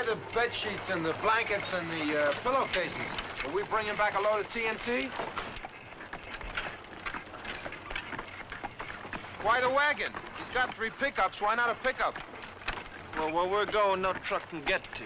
the bed sheets and the blankets and the pillowcases? Are we bringing back a load of TNT? Why the wagon? He's got 3 pickups. Why not a pickup? Well, where we're going, no truck can get to.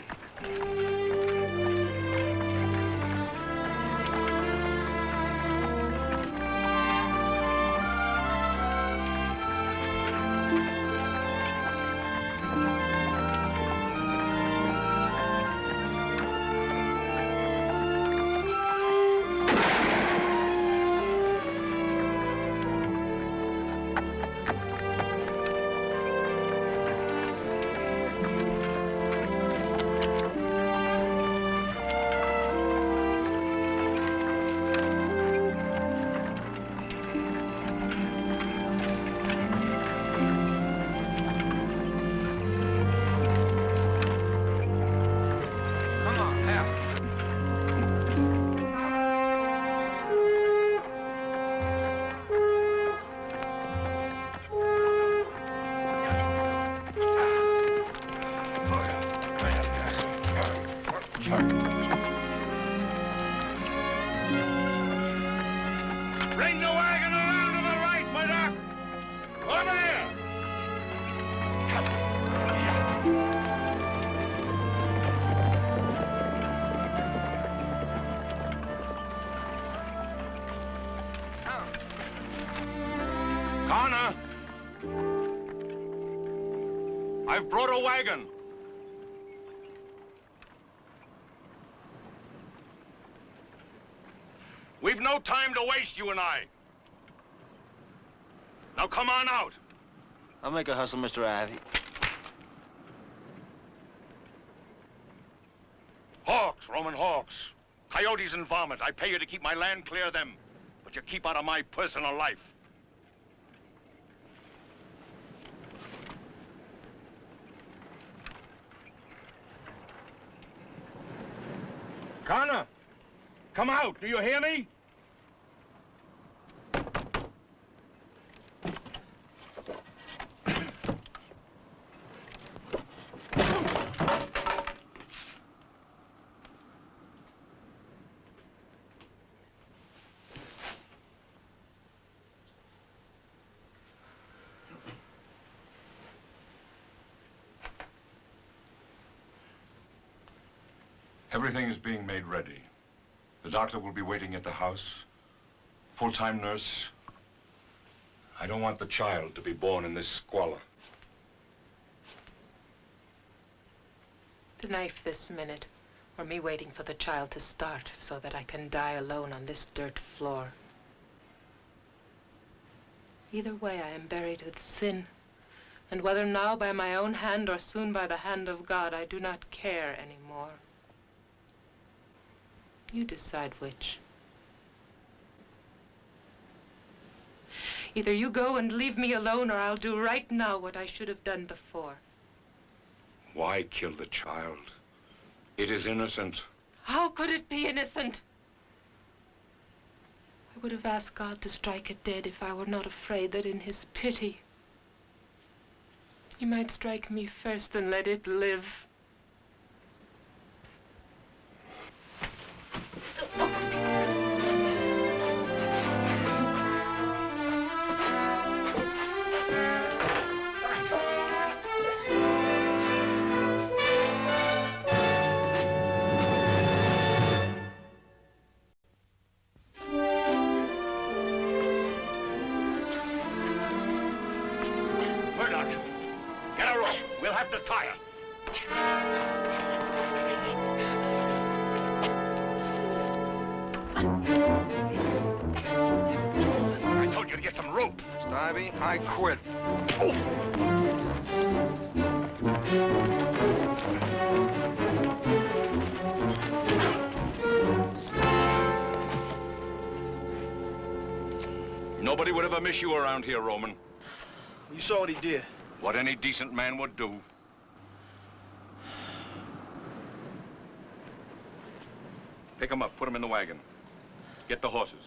Bring the wagon around to the right, my doc. Over here. Connor, I've brought a wagon. We've no time to waste, you and I. Now come on out. I'll make a hustle, Mr. Ivy. Hawks, Roman hawks. Coyotes and vomit. I pay you to keep my land clear of them. But you keep out of my personal life. Connor, come out. Do you hear me? Everything is being made ready. The doctor will be waiting at the house. Full-time nurse. I don't want the child to be born in this squalor. The knife this minute, or me waiting for the child to start so that I can die alone on this dirt floor. Either way, I am buried with sin. And whether now by my own hand or soon by the hand of God, I do not care anymore. You decide which. Either you go and leave me alone, or I'll do right now what I should have done before. Why kill the child? It is innocent. How could it be innocent? I would have asked God to strike it dead if I were not afraid that in his pity, he might strike me first and let it live. The tire. I told you to get some rope. Mr. Ivy, I quit. Oh. Nobody would ever miss you around here, Roman. You saw what he did. What any decent man would do. Pick him up, put him in the wagon. Get the horses.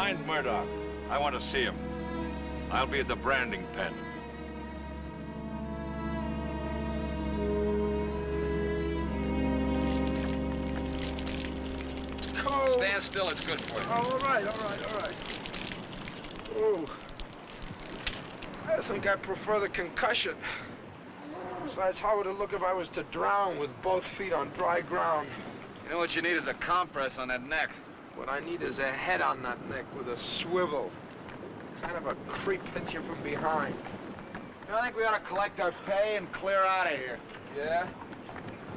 Find Murdoch. I want to see him. I'll be at the branding pen. Cold. Stand still, it's good for you. Oh, all right. Oh, I think I prefer the concussion. Besides, how would it look if I was to drown with both feet on dry ground? You know what you need is a compress on that neck. What I need is a head on that neck with a swivel. Kind of a creep hits you from behind. You know, I think we ought to collect our pay and clear out of here. Yeah?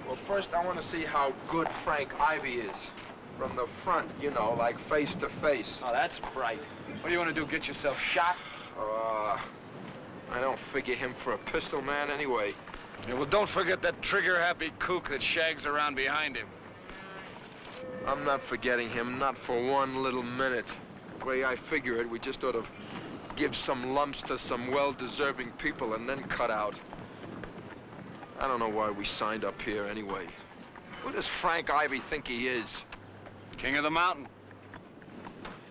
Well, first I want to see how good Frank Ivy is. From the front, you know, like face to face. Oh, that's bright. What do you want to do, get yourself shot? I don't figure him for a pistol man anyway. Yeah, well, don't forget that trigger-happy kook that shags around behind him. I'm not forgetting him, not for one little minute. The way I figure it, we just ought to give some lumps to some well-deserving people and then cut out. I don't know why we signed up here anyway. Who does Frank Ivy think he is? King of the mountain.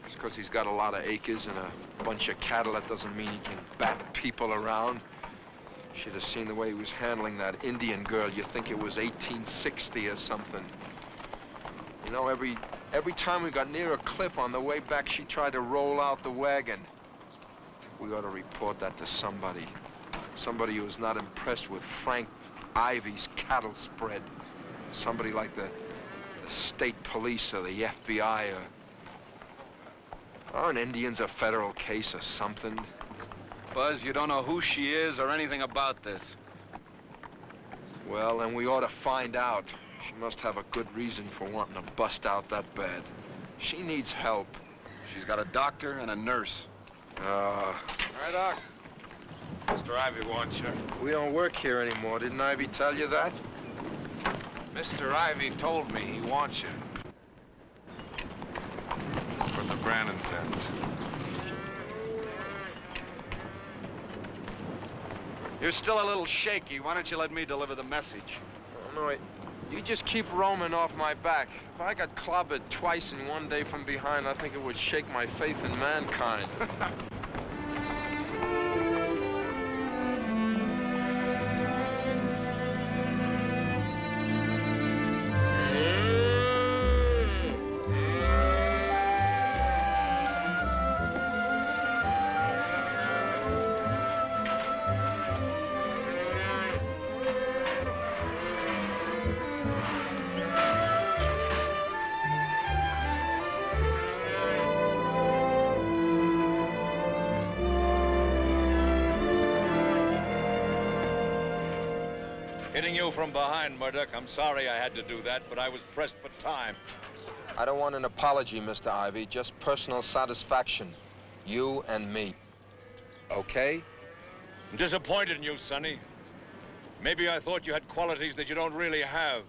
Just because he's got a lot of acres and a bunch of cattle, that doesn't mean he can bat people around. Should have seen the way he was handling that Indian girl. You'd think it was 1860 or something. You know, every time we got near a cliff on the way back, she tried to roll out the wagon. We ought to report that to somebody. Somebody who's not impressed with Frank Ivy's cattle spread. Somebody like the state police or the FBI or... Aren't Indians a federal case or something? Buzz, you don't know who she is or anything about this. Well, then we ought to find out. She must have a good reason for wanting to bust out that bad. She needs help. She's got a doctor and a nurse. Right, Doc? Mr. Ivy wants you. We don't work here anymore. Didn't Ivy tell you that? Mr. Ivy told me he wants you. For the Brannon pens. You're still a little shaky. Why don't you let me deliver the message? Oh, no, you just keep roaming off my back. If I got clobbered twice in one day from behind, I think it would shake my faith in mankind. Hitting you from behind, Murdoch. I'm sorry I had to do that, but I was pressed for time. I don't want an apology, Mr. Ivy. Just personal satisfaction. You and me. Okay? I'm disappointed in you, Sonny. Maybe I thought you had qualities that you don't really have.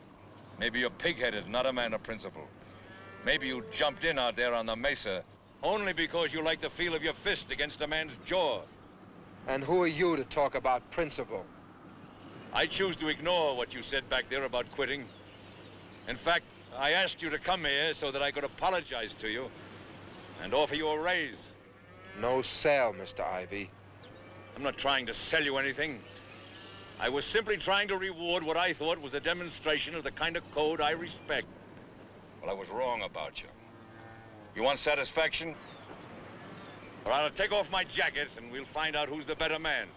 Maybe you're pig-headed, not a man of principle. Maybe you jumped in out there on the mesa only because you like the feel of your fist against a man's jaw. And who are you to talk about principle? I choose to ignore what you said back there about quitting. In fact, I asked you to come here so that I could apologize to you and offer you a raise. No sale, Mr. Ivy. I'm not trying to sell you anything. I was simply trying to reward what I thought was a demonstration of the kind of code I respect. Well, I was wrong about you. You want satisfaction? Well, I'll take off my jacket and we'll find out who's the better man.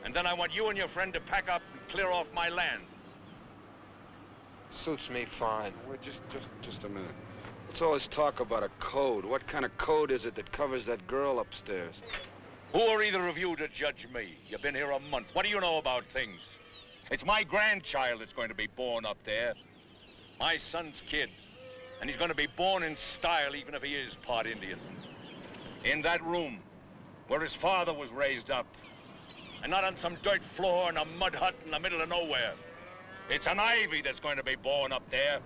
And then I want you and your friend to pack up and clear off my land. Suits me fine. Wait, just a minute. What's all this talk about a code? What kind of code is it that covers that girl upstairs? Who are either of you to judge me? You've been here a month. What do you know about things? It's my grandchild that's going to be born up there. My son's kid. And he's going to be born in style even if he is part Indian. In that room where his father was raised up. And not on some dirt floor in a mud hut in the middle of nowhere. It's an Ivy that's going to be born up there.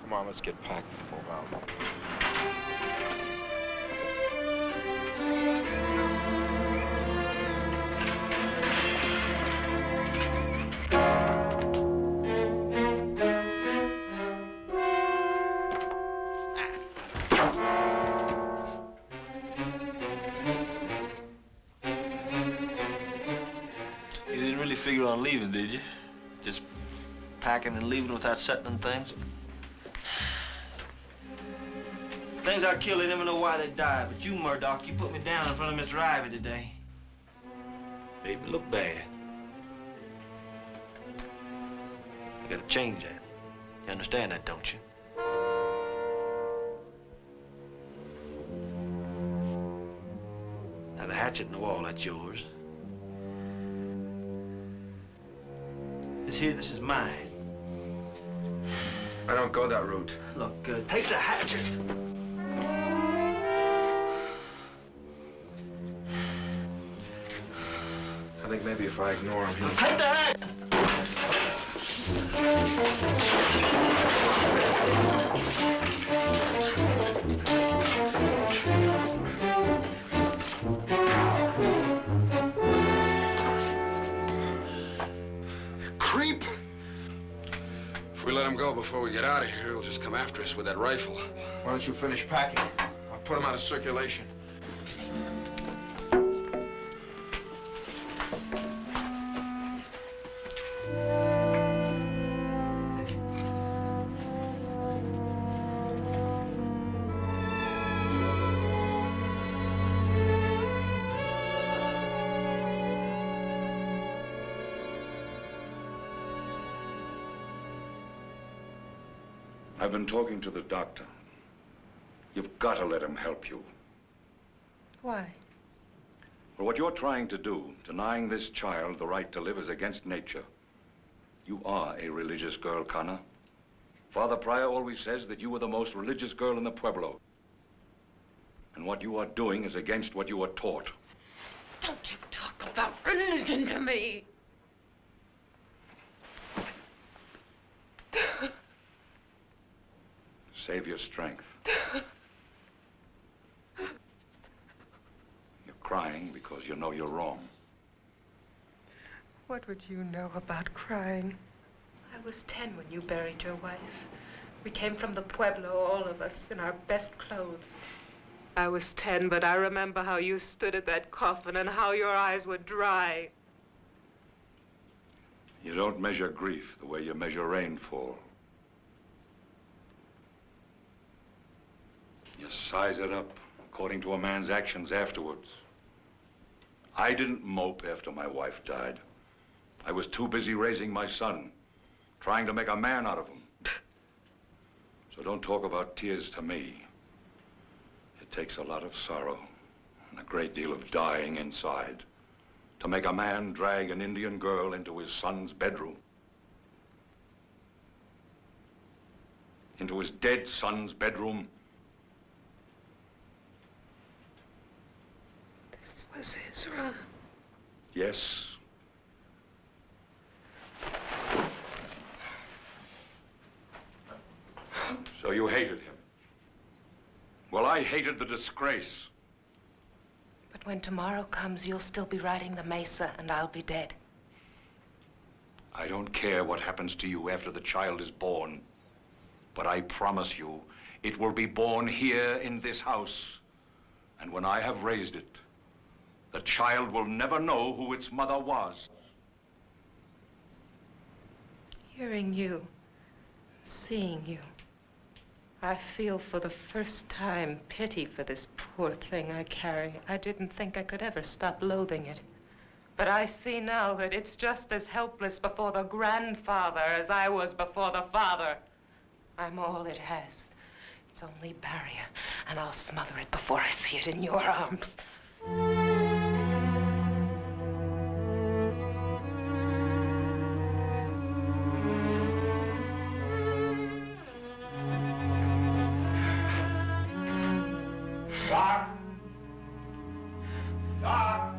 Come on, let's get packed and move out. really figure on leaving, did you? Just packing and leaving without settling things? Things I kill, they never know why they die. But you, Murdoch, you put me down in front of Mr. Ivy today. Made me look bad. You gotta change that. You understand that, don't you? Now, the hatchet in the wall, that's yours. This here, this is mine. I don't go that route. Look, take the hatchet. I think maybe if I ignore him, he'll... Take the hatchet! Creep! If we let him go before we get out of here, he'll just come after us with that rifle. Why don't you finish packing? I'll put him out of circulation. I've been talking to the doctor. You've got to let him help you. Why? Well, what you're trying to do, denying this child the right to live, is against nature. You are a religious girl, Connor. Father Pryor always says that you were the most religious girl in the Pueblo. And what you are doing is against what you were taught. Don't you talk about religion to me. Save your strength. You're crying because you know you're wrong. What would you know about crying? I was 10 when you buried your wife. We came from the Pueblo, all of us, in our best clothes. I was 10, but I remember how you stood at that coffin and how your eyes were dry. You don't measure grief the way you measure rainfall. You size it up according to a man's actions afterwards. I didn't mope after my wife died. I was too busy raising my son, trying to make a man out of him. So don't talk about tears to me. It takes a lot of sorrow and a great deal of dying inside to make a man drag an Indian girl into his son's bedroom. Into his dead son's bedroom. This was his wrong. Yes. So you hated him. Well, I hated the disgrace. But when tomorrow comes, you'll still be riding the mesa and I'll be dead. I don't care what happens to you after the child is born. But I promise you, it will be born here in this house. And when I have raised it, the child will never know who its mother was. Hearing you, seeing you, I feel for the first time pity for this poor thing I carry. I didn't think I could ever stop loathing it. But I see now that it's just as helpless before the grandfather as I was before the father. I'm all it has. It's only barrier, and I'll smother it before I see it in your arms. Doc! Doc!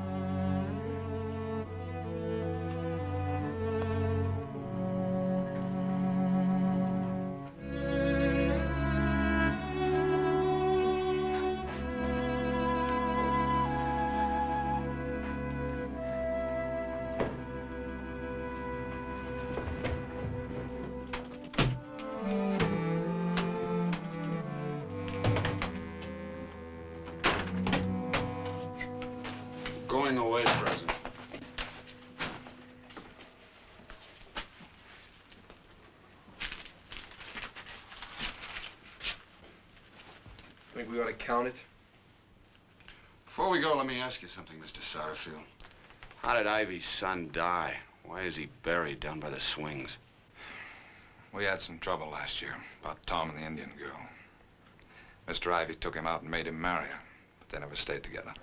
Going away present. think we ought to count it? Before we go, let me ask you something, Mr. Satterfield. How did Ivy's son die? Why is he buried down by the swings? We had some trouble last year about Tom and the Indian girl. Mr. Ivy took him out and made him marry her, but they never stayed together.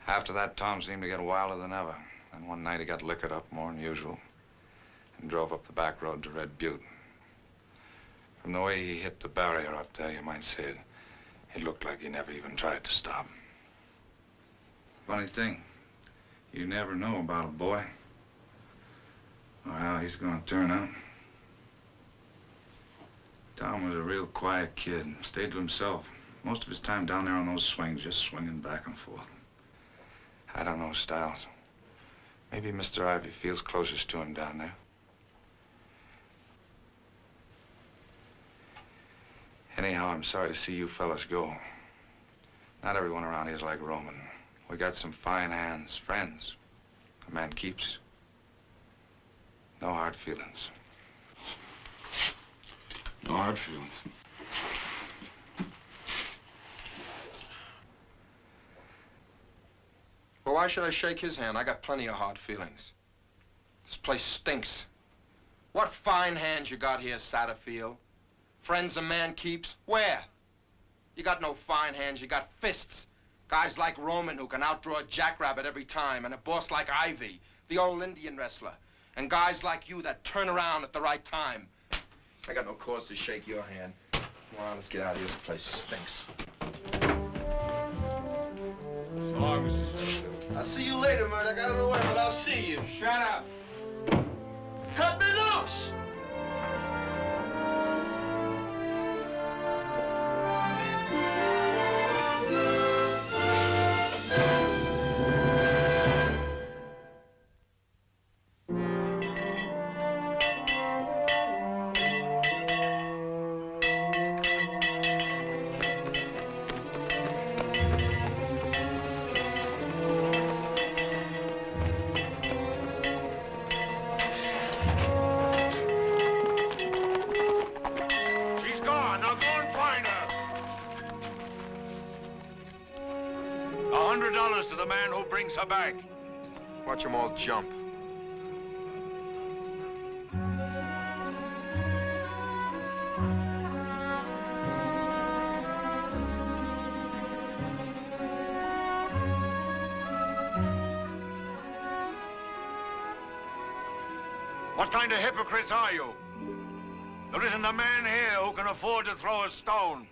After that, Tom seemed to get wilder than ever. And one night he got liquored up more than usual and drove up the back road to Red Butte. From the way he hit the barrier up there, you might say it looked like he never even tried to stop. Funny thing, you never know about a boy or how he's gonna turn out. Tom was a real quiet kid, stayed to himself. Most of his time down there on those swings, just swinging back and forth. I don't know, Stiles. Maybe Mr. Ivy feels closest to him down there. Anyhow, I'm sorry to see you fellas go. Not everyone around here is like Roman. We got some fine hands, friends. A man keeps. No hard feelings. No hard feelings. Well, why should I shake his hand? I got plenty of hard feelings. This place stinks. What fine hands you got here, Satterfield. Friends a man keeps? Where? You got no fine hands, you got fists. Guys like Roman who can outdraw a jackrabbit every time, and a boss like Ivy, the old Indian wrestler. And guys like you that turn around at the right time. I got no cause to shake your hand. Come on, let's get out of here. This place stinks. So long, Mr. Satterfield. I'll see you later, Murdoch. I don't know when, but I'll see you. Shut up! Cut me loose! $100 to the man who brings her back. Watch them all jump. What kind of hypocrites are you? There isn't a man here who can afford to throw a stone.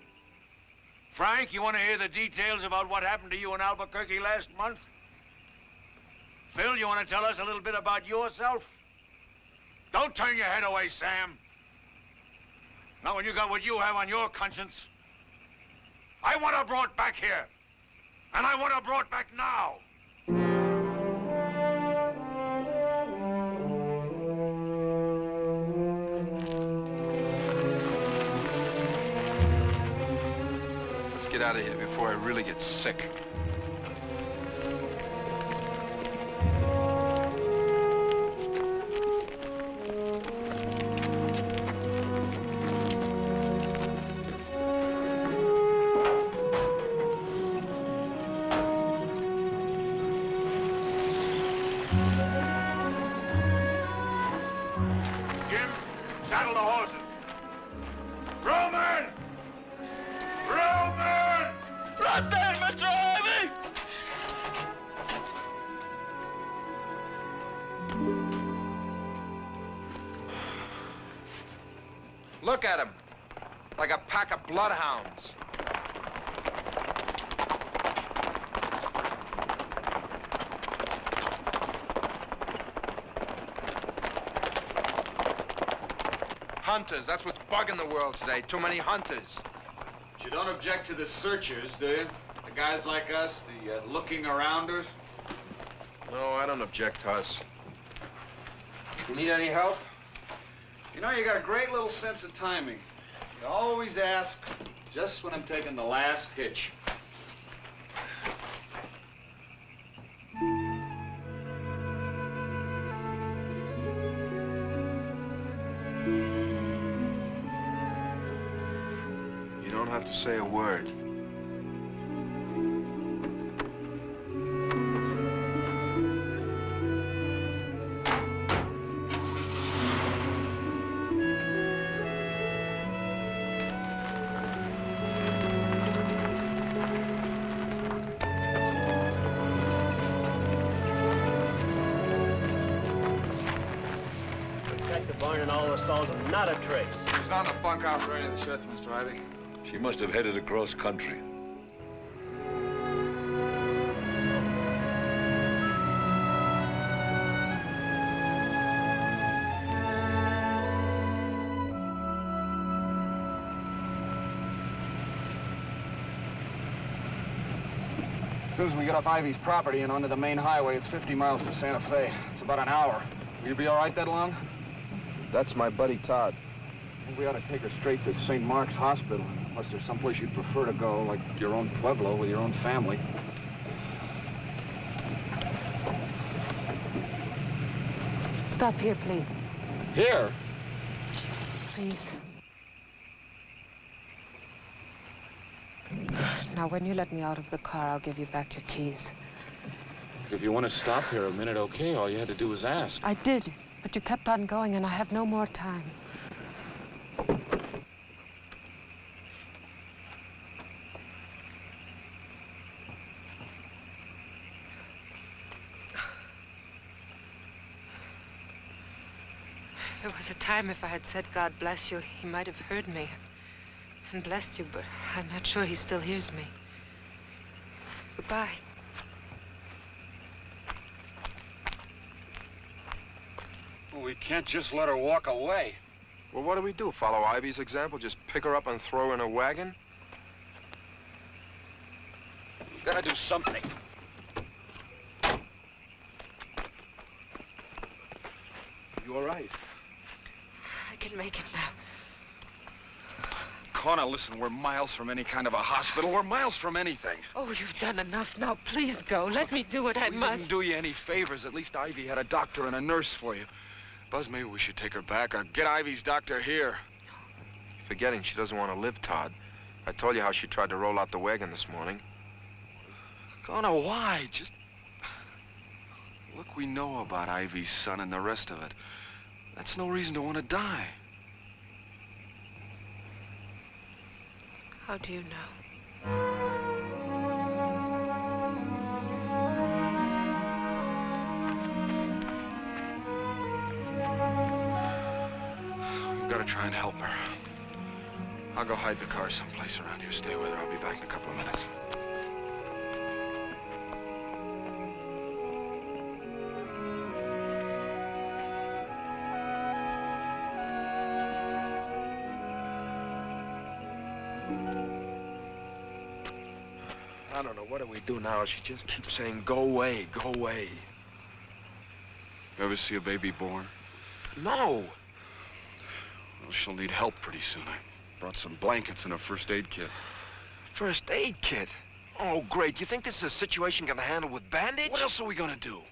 Frank, you want to hear the details about what happened to you in Albuquerque last month? Phil, you want to tell us a little bit about yourself? Don't turn your head away, Sam. Not when you got what you have on your conscience. I want her brought back here. And I want her brought back now. Get out of here before I really get sick. Jim, saddle the horses. Roman! Roman! Right there, Mr. Ivy! Look at him. Like a pack of bloodhounds. Hunters, that's what's bugging the world today. Too many hunters. But you don't object to the searchers, do you? The guys like us, the looking arounders? No, I don't object to us. You need any help? You know, you got a great little sense of timing. You always ask just when I'm taking the last hitch. to say a word. Check the barn and all the stalls, and not a trace. She's not in the bunkhouse or any of the sheds, Mr. Ivy. She must have headed across country. As soon as we get up Ivy's property and onto the main highway, it's 50 miles to Santa Fe. It's about an hour. Will you be all right that long? That's my buddy Tod. I think we ought to take her straight to St. Mark's Hospital, unless there's someplace you'd prefer to go, like your own pueblo with your own family. Stop here, please. Here? Please. Now, when you let me out of the car, I'll give you back your keys. If you want to stop here a minute, okay. All you had to do was ask. I did, but you kept on going, and I have no more time. There was a time if I had said, God bless you, he might have heard me and blessed you, but I'm not sure he still hears me. Goodbye. Well, we can't just let her walk away. Well, what do we do? Follow Ivy's example? Just pick her up and throw her in a wagon? We've got to do something. You all right? I can make it now. Connor, listen, we're miles from any kind of a hospital. We're miles from anything. Oh, you've done enough. Now, please go. Let me do what I We must. didn't do you any favors. At least Ivy had a doctor and a nurse for you. Buzz, maybe we should take her back or get Ivy's doctor here. Forgetting she doesn't want to live, Tod. I told you how she tried to roll out the wagon this morning. Connor, why? Just look, we know about Ivy's son and the rest of it. That's no reason to want to die. How do you know? We've got to try and help her. I'll go hide the car someplace around here. Stay with her. I'll be back in a couple of minutes. I don't know. What do we do now? She just keeps saying, go away, go away. You ever see a baby born? No. Well, she'll need help pretty soon. I brought some blankets and a first aid kit. First aid kit? Oh, great. You think this is a situation gonna handle with bandage? What else are we gonna do?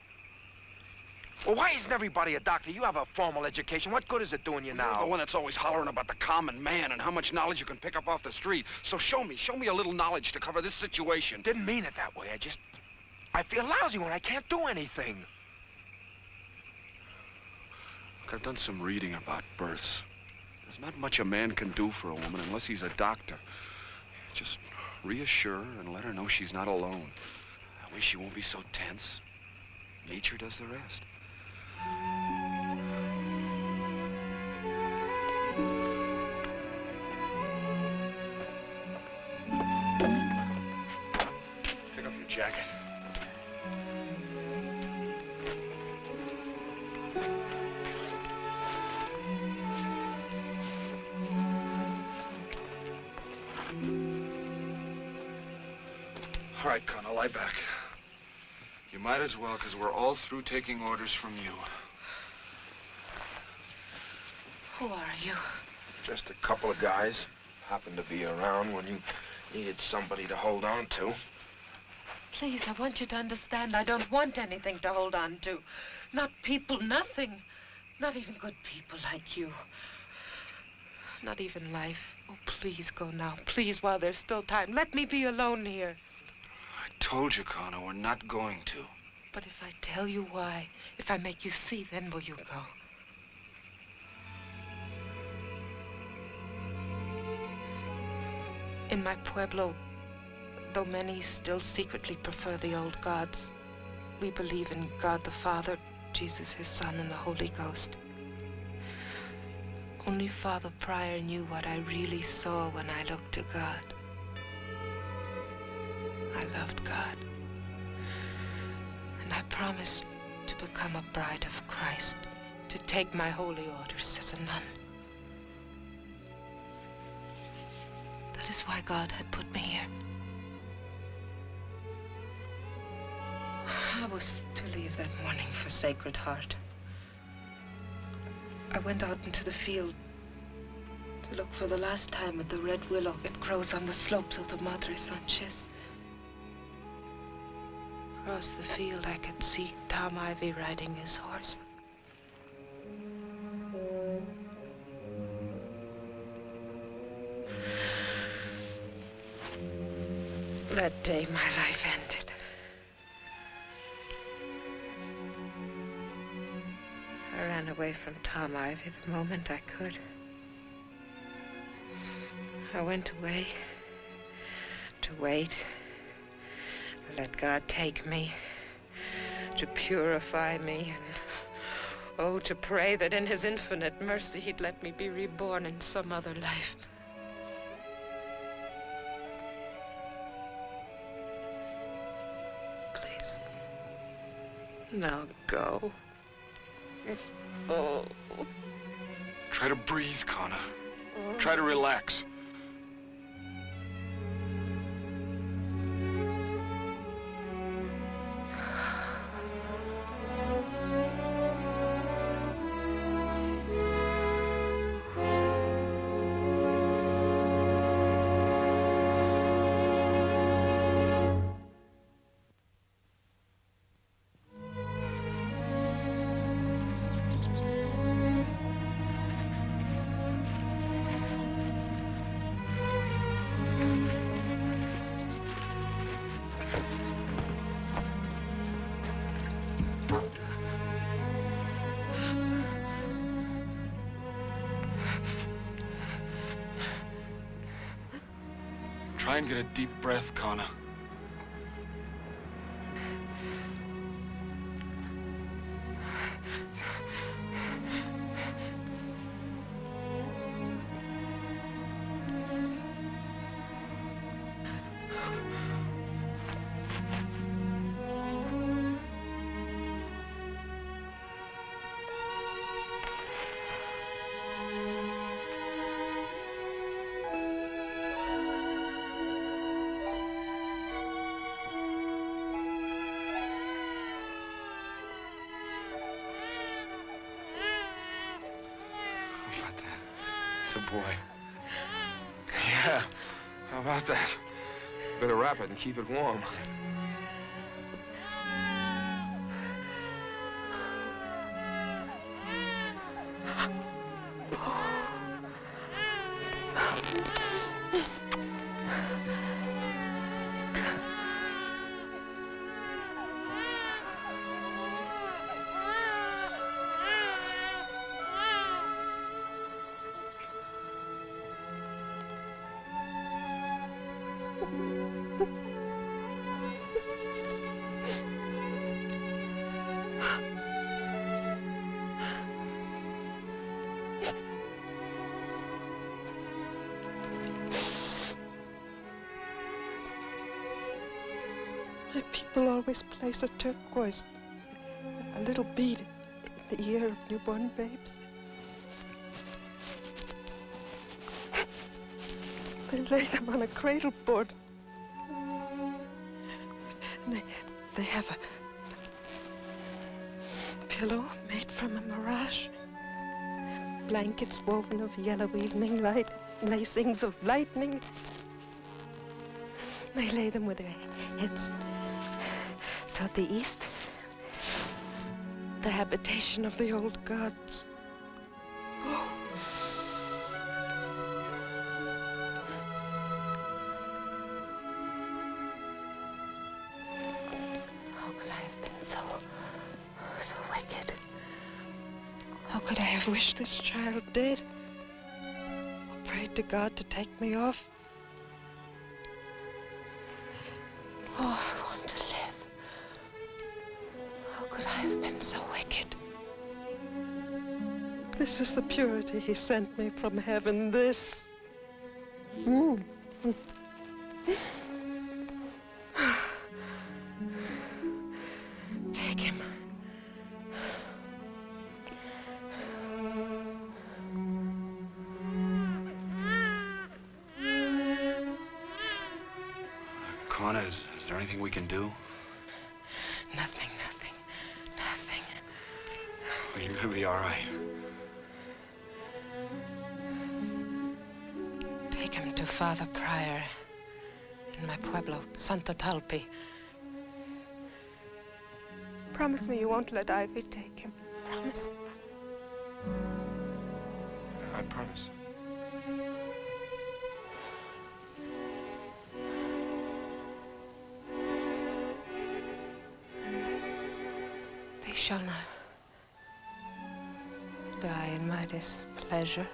Well, why isn't everybody a doctor? You have a formal education. What good is it doing you You're now? the one that's always hollering about the common man and how much knowledge you can pick up off the street. So show me a little knowledge to cover this situation. Didn't mean it that way. I feel lousy when I can't do anything. Look, I've done some reading about births. There's not much a man can do for a woman unless he's a doctor. Just reassure her and let her know she's not alone. That way she won't be so tense. Nature does the rest. Take off your jacket. All right, Connor, lie back. You might as well, because we're all through taking orders from you. Who are you? Just a couple of guys happened to be around when you needed somebody to hold on to. Please, I want you to understand I don't want anything to hold on to. Not people, nothing. Not even good people like you. Not even life. Oh, please go now. Please, while there's still time. Let me be alone here. I told you, Connor, we're not going to. But if I tell you why, if I make you see, then will you go? In my pueblo, though many still secretly prefer the old gods, we believe in God the Father, Jesus his Son, and the Holy Ghost. Only Father Pryor knew what I really saw when I looked to God. I loved God. And I promised to become a bride of Christ, to take my holy orders as a nun. That is why God had put me here. I was to leave that morning for Sacred Heart. I went out into the field to look for the last time at the red willow that grows on the slopes of the Madre Sanchez. Across the field, I could see Tom Ivy riding his horse. That day, my life ended. I ran away from Tom Ivy the moment I could. I went away to wait, let God take me, to purify me, and, oh, to pray that in his infinite mercy he'd let me be reborn in some other life. Please, now go. Oh. Try to breathe, Connor. Try to relax. Try and get a deep breath, Connor. It's a boy. Yeah, how about that? Better wrap it and keep it warm. My people always place a turquoise, a little bead in the ear of newborn babes. They lay them on a cradle board. And they have a pillow made from a mirage. Blankets woven of yellow evening light, lacings of lightning. They lay them with their heads toward the east, the habitation of the old gods. Oh. How could I have wished this child dead? Or prayed to God to take me off? Oh, I want to live. How could I have been so wicked? This is the purity he sent me from heaven, this. Take him. Connor, is there anything we can do? Nothing. Well, you're gonna be all right. Take him to Father Prior in my pueblo, Santa Talpi. Promise me you won't let Ivy take him. Promise. I promise. They shall not die in my displeasure,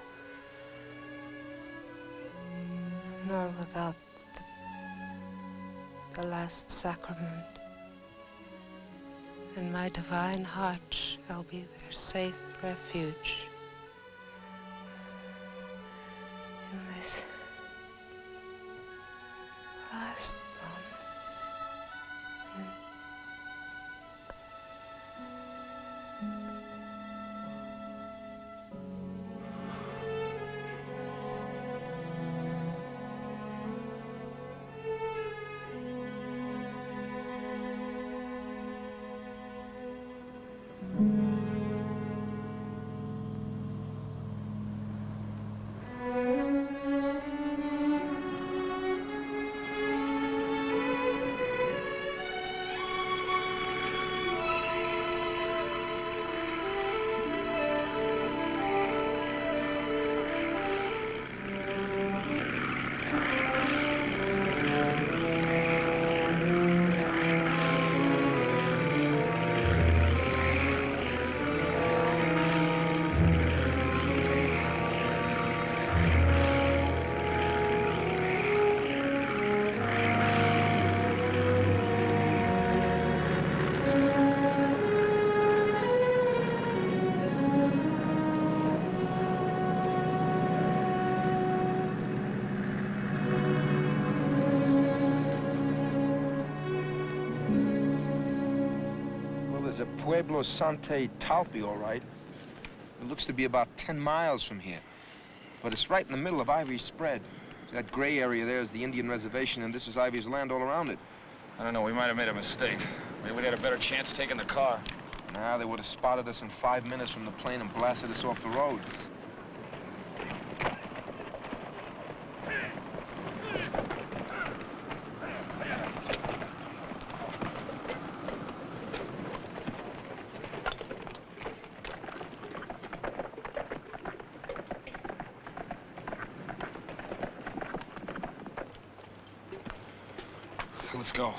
nor without the last sacrament. And my divine heart shall be their safe refuge in this last moment. There's a Pueblo Sante Talpi, all right. It looks to be about 10 miles from here. But it's right in the middle of Ivy's spread. So that gray area there is the Indian reservation, and this is Ivy's land all around it. I don't know, we might have made a mistake. Maybe we'd had a better chance taking the car. Nah, they would have spotted us in 5 minutes from the plane and blasted us off the road. Let's go.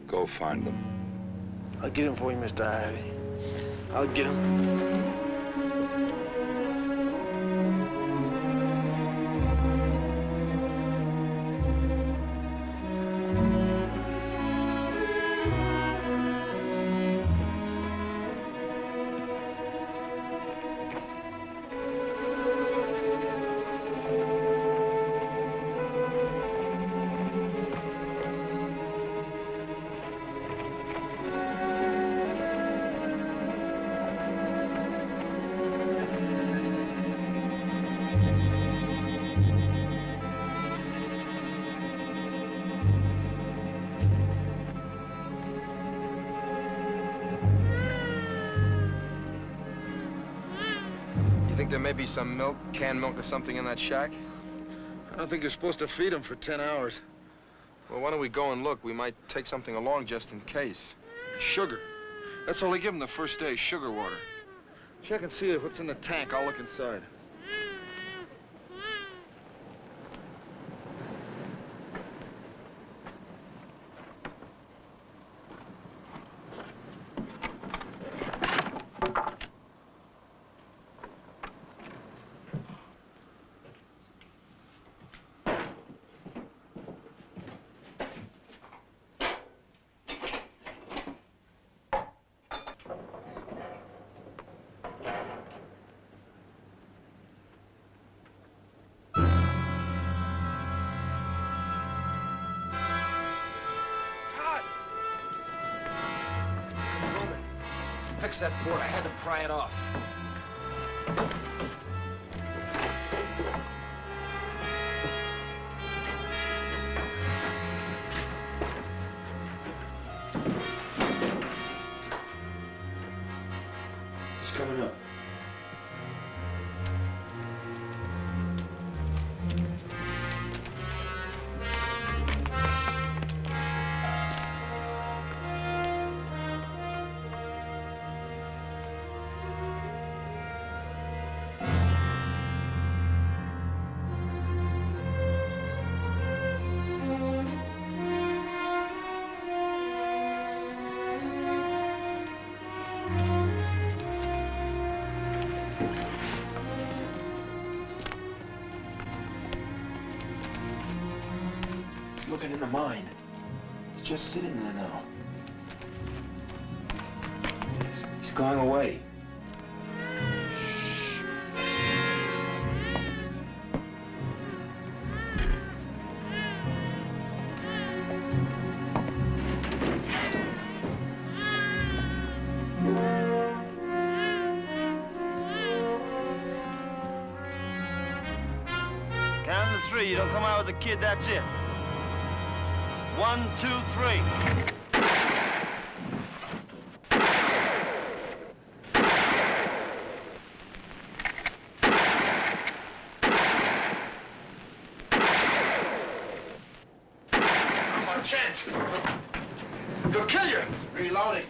Go find them. I'll get him for you, Mr. Ivy. I'll get him. You think there may be some milk, canned milk or something in that shack? I don't think you're supposed to feed them for 10 hours. Well, why don't we go and look? We might take something along just in case. Sugar. That's all they give them the first day, sugar water. Check and see what's in the tank. I'll look inside. Fix that board. I had to pry it off. He's coming up. Looking in the mine. He's just sitting there now. He's going away. Count to 3. You don't come out with the kid, that's it. 1, 2, 3. Not my chance. He'll kill you. Reloading.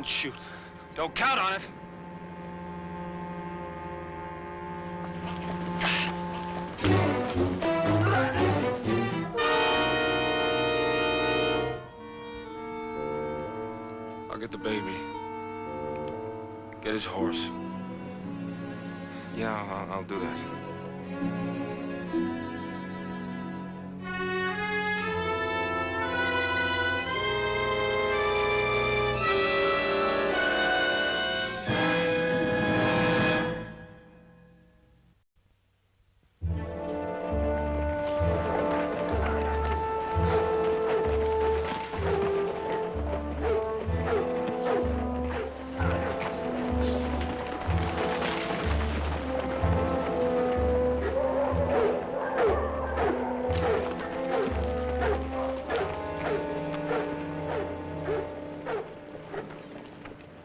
Shoot. Don't count on it. I'll get the baby. Get his horse. Yeah, I'll do that.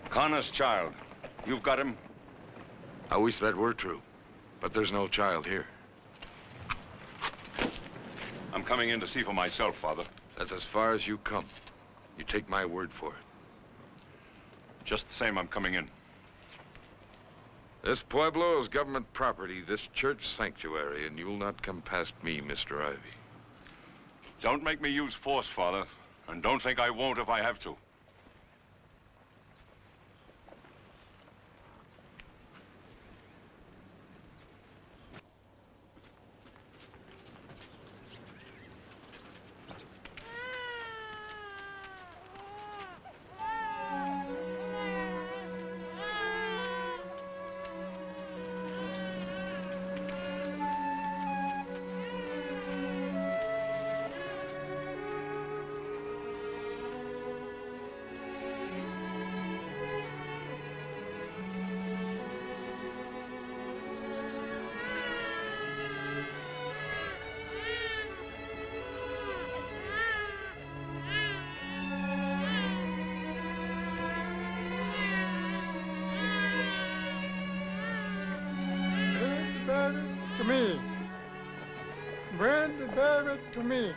Connor's child. You've got him? I wish that were true, but there's no child here. I'm coming in to see for myself, Father. That's as far as you come. You take my word for it. Just the same, I'm coming in. This pueblo is government property, this church sanctuary, and you'll not come past me, Mr. Ivy. Don't make me use force, Father, and don't think I won't if I have to. gave it to me.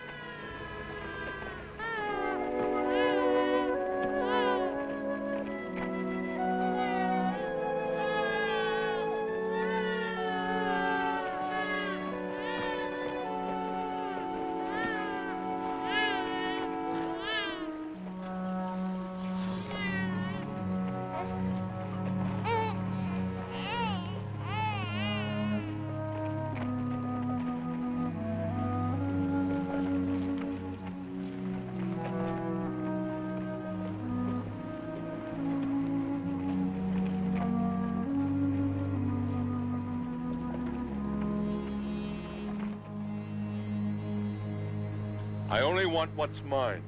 I only want what's mine.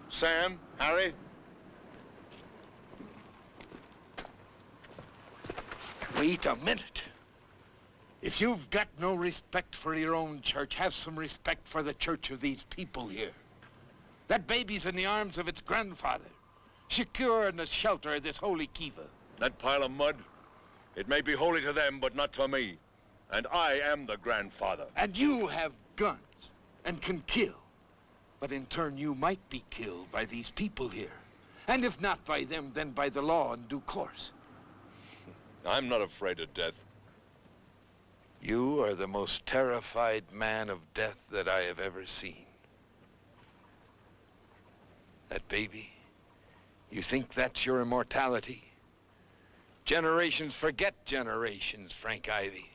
Sam, Harry? Wait a minute. If you've got no respect for your own church, have some respect for the church of these people here. That baby's in the arms of its grandfather, secure in the shelter of this holy kiva. That pile of mud, it may be holy to them, but not to me. And I am the grandfather. And you have guns and can kill. But in turn, you might be killed by these people here. And if not by them, then by the law in due course. I'm not afraid of death. You are the most terrified man of death that I have ever seen. That baby, you think that's your immortality? Generations forget generations, Frank Ivy.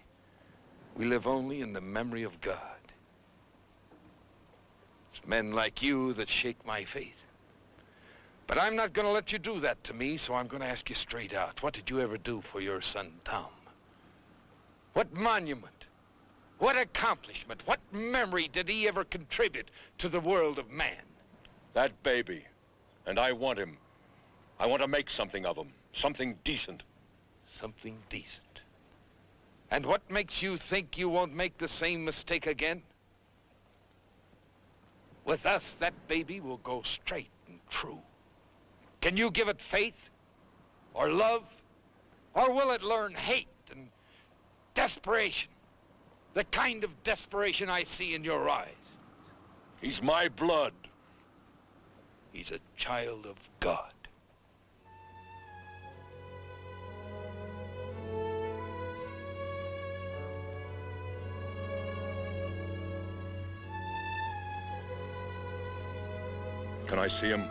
We live only in the memory of God. It's men like you that shake my faith. But I'm not going to let you do that to me, so I'm going to ask you straight out. What did you ever do for your son, Tom? What monument, what accomplishment, what memory did he ever contribute to the world of man? That baby, and I want him. I want to make something of him, something decent. Something decent. And what makes you think you won't make the same mistake again? With us, that baby will go straight and true. Can you give it faith? Or love? Or will it learn hate and desperation? The kind of desperation I see in your eyes. He's my blood. He's a child of God. Can I see him?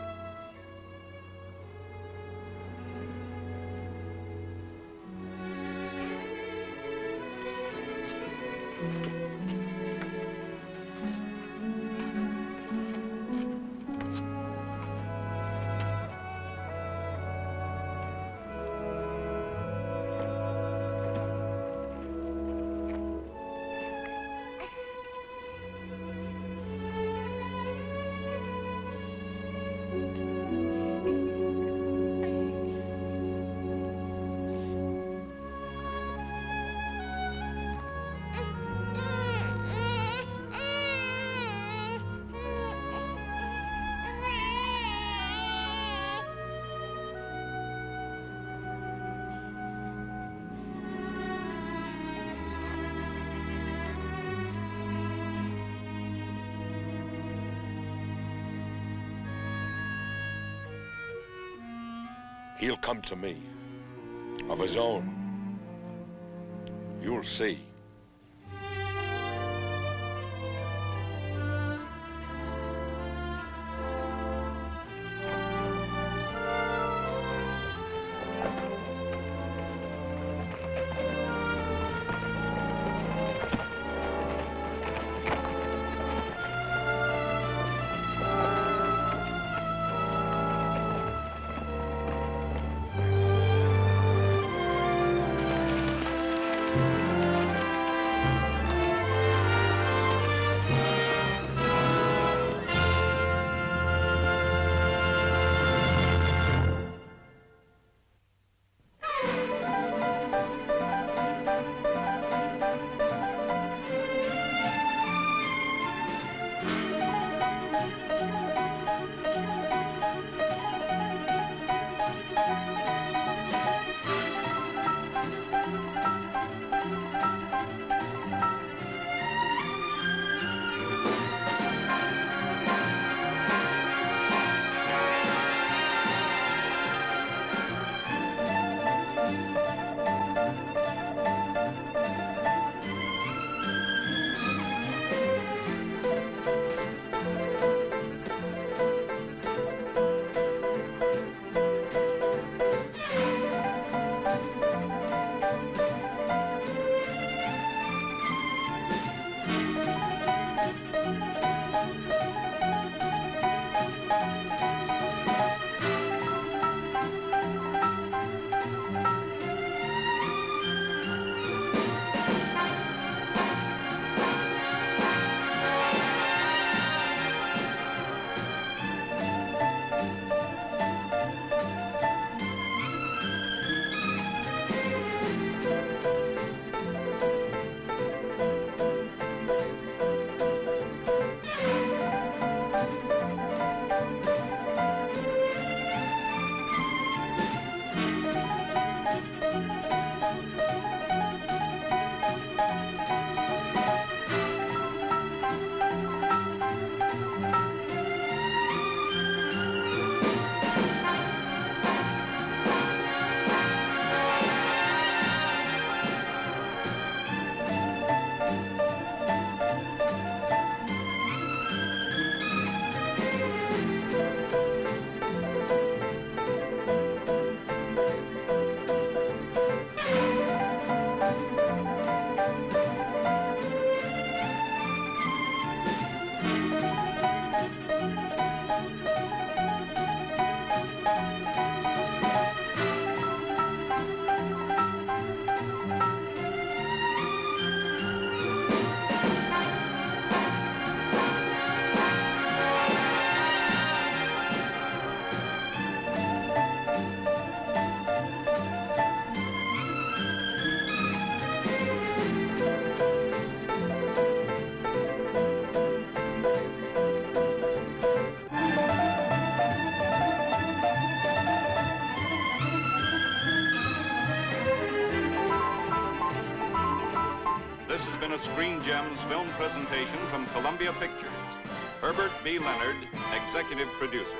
He'll come to me, of his own. You'll see. Screen Gems film presentation from Columbia Pictures. Herbert B. Leonard, executive producer.